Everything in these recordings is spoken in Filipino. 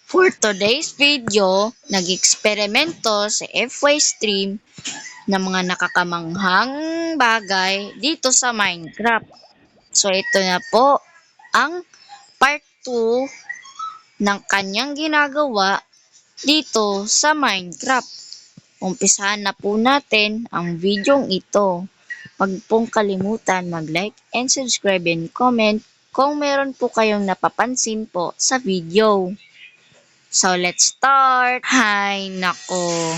For today's video, nag-eksperimento sa FY Stream ng mga nakakamanghang bagay dito sa Minecraft. So ito na po ang part 2 ng kanyang ginagawa dito sa Minecraft. Umpisahan na po natin ang videong ito. Huwag pong kalimutan mag-like and subscribe and comment kung meron po kayong napapansin po sa video. So, let's start! Hay, nako.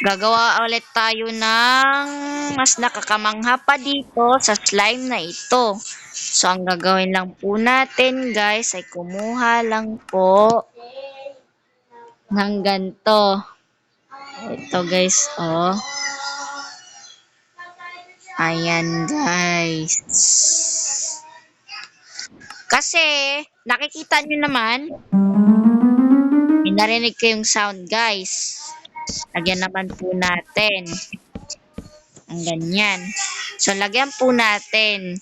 Gagawa ulit tayo ng mas nakakamangha pa dito sa slime na ito. So, ang gagawin lang po natin, guys, ay kumuha lang po ng ganito. Ito, guys, oh. Ayan, guys. Kasi, nakikita nyo naman, may narinig kayong sound, guys. Lagyan naman po natin. Ang ganyan. So, lagyan po natin.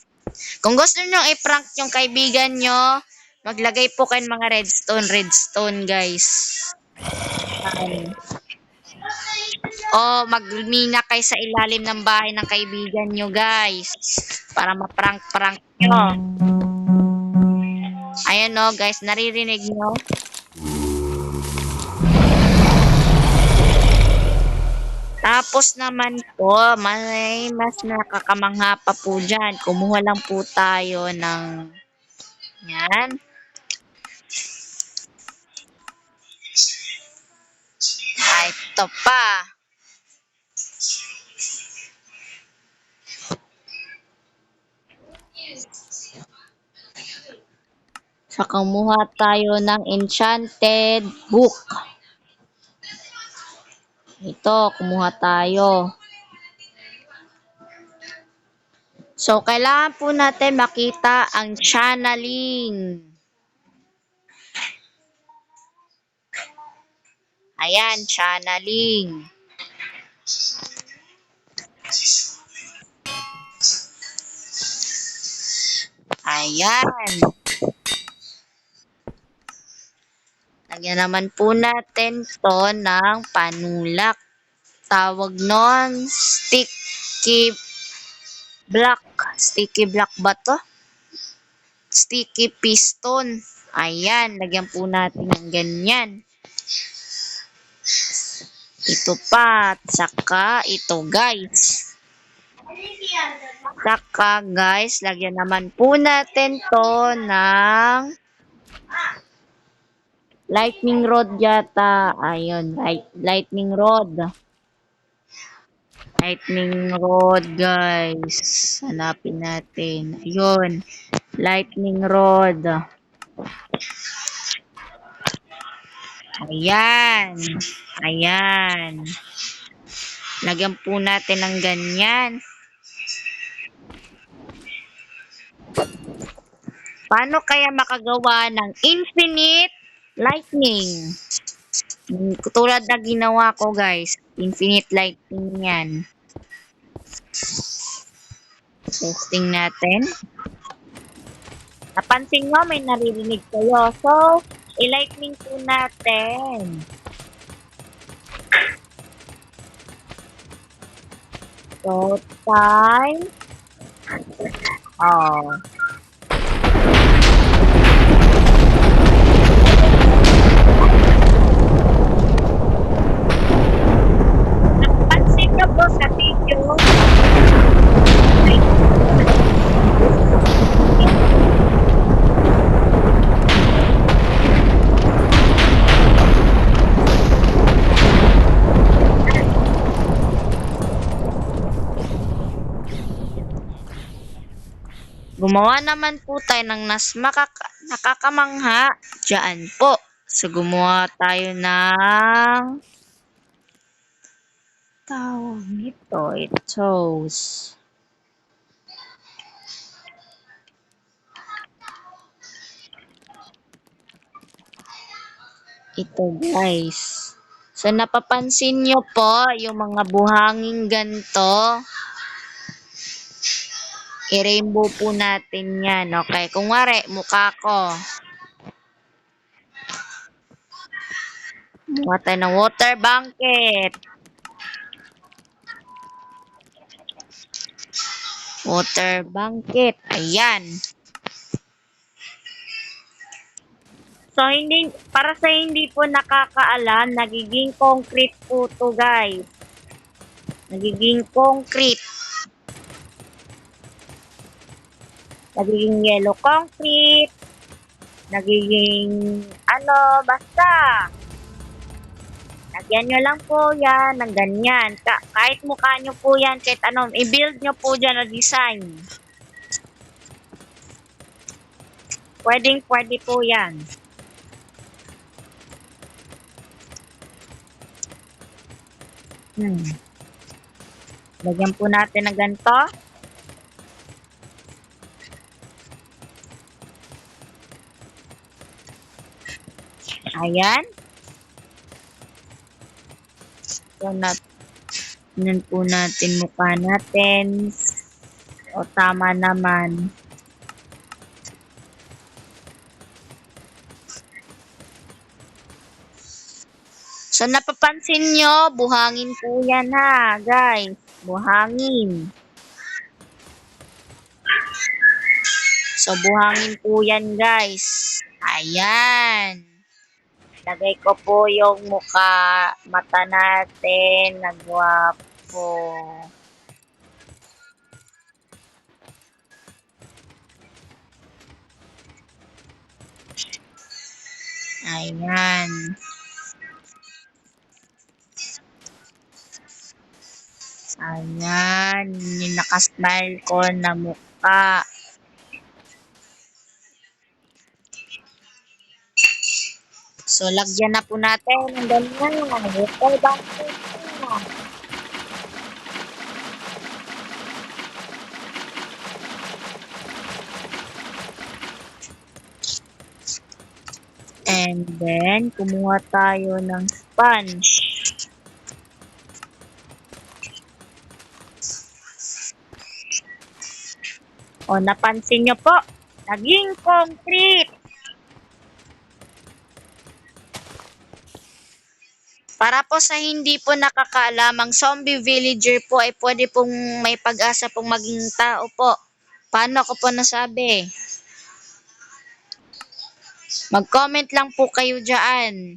Kung gusto nyo i-prank yung kaibigan nyo, maglagay po kayo ng mga redstone, guys. O, magmina kayo sa ilalim ng bahay ng kaibigan nyo, guys. Para ma-prank-prank nyo. Ayan o, guys. Naririnig nyo? Tapos naman po, may mas nakakamangha pa po dyan. Kumuha lang po tayo ng yan. Ito pa. So, kumuha tayo ng enchanted book. Ito, kumuha tayo. So, kailangan po natin makita ang channeling. Ayan, channeling. Ayan. Lagyan naman po natin to ng panulak. Tawag nun, sticky block. Sticky block ba to? Sticky piston. Ayan, lagyan po natin ng ganyan. Ito pa, saka ito guys. Saka guys, lagyan naman po natin to ng lightning rod yata. Ayun, lightning rod. Lightning rod guys. Hanapin natin. Ayun, lightning rod. Ayan. Ayan. Lagyan po natin ng ganyan. Paano kaya makagawa ng infinite lightning? Tulad na ginawa ko guys. Infinite lightning yan. Testing natin. Napansin mo, may naririnig kayo. So, i-lightning po natin. So, time. Oh. Napansin nyo po sa video. Gumawa naman po tayo ng nakakamangha dyan po. So, gumawa tayo ng tawag nito. Ito guys. So, napapansin nyo po yung mga buhanging ganito. I-rainbow po natin yan. Okay. Kung wari, mukha ko. Kumuha tayo ng water bucket. Water bucket. Ayan. So, para sa hindi po nakakaalam, nagiging concrete po to, guys. Nagiging concrete. Nagiging yellow concrete. Nagiging, basta. Lagyan nyo lang po yan ng ganyan. Kahit mukha nyo po yan, kahit i-build nyo po dyan na design. Pwede po yan. Lagyan po natin ng ganito. Ayan. So, tingnan po natin mukha natin. O, tama naman. So, napapansin nyo, buhangin po yan ha, guys. Buhangin. So, buhangin po yan, guys. Ayan. Lagay ko po yung mata natin, nagwapo. Ayan. Ayan, yung nakasmile ko na mukha. So, lagyan na po natin ng ganyan. Water bucket na. And then, kumuha tayo ng sponge. O, napansin nyo po, naging concrete. Para po sa hindi po nakakaalam, ang zombie villager po ay pwede pong may pag-asa pong maging tao po. Paano ko po nasabi? Mag-comment lang po kayo dyan.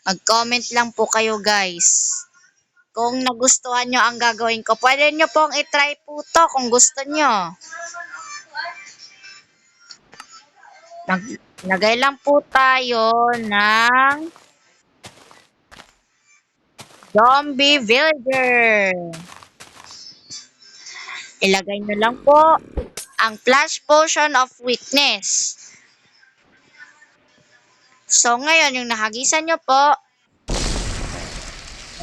Mag-comment lang po kayo, guys. Kung nagustuhan nyo ang gagawin ko, pwede nyo pong itry po to kung gusto nyo. Naglagay lang po tayo ng zombie villager. Ilagay nyo lang po ang flash potion of weakness. So, ngayon, yung nahagisan nyo po,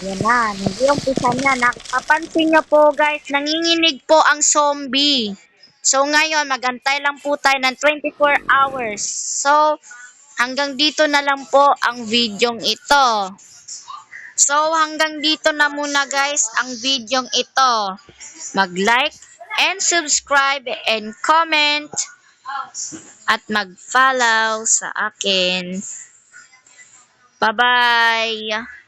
ayan na, hindi yung pisa niya. Nakapansin nyo po, guys, nanginginig po ang zombie. So, ngayon, magantay lang po tayo ng 24 hours. So, hanggang dito na lang po ang videong ito. So, hanggang dito na muna, guys, ang videong ito. Mag-like and subscribe and comment at mag-follow sa akin. Bye-bye!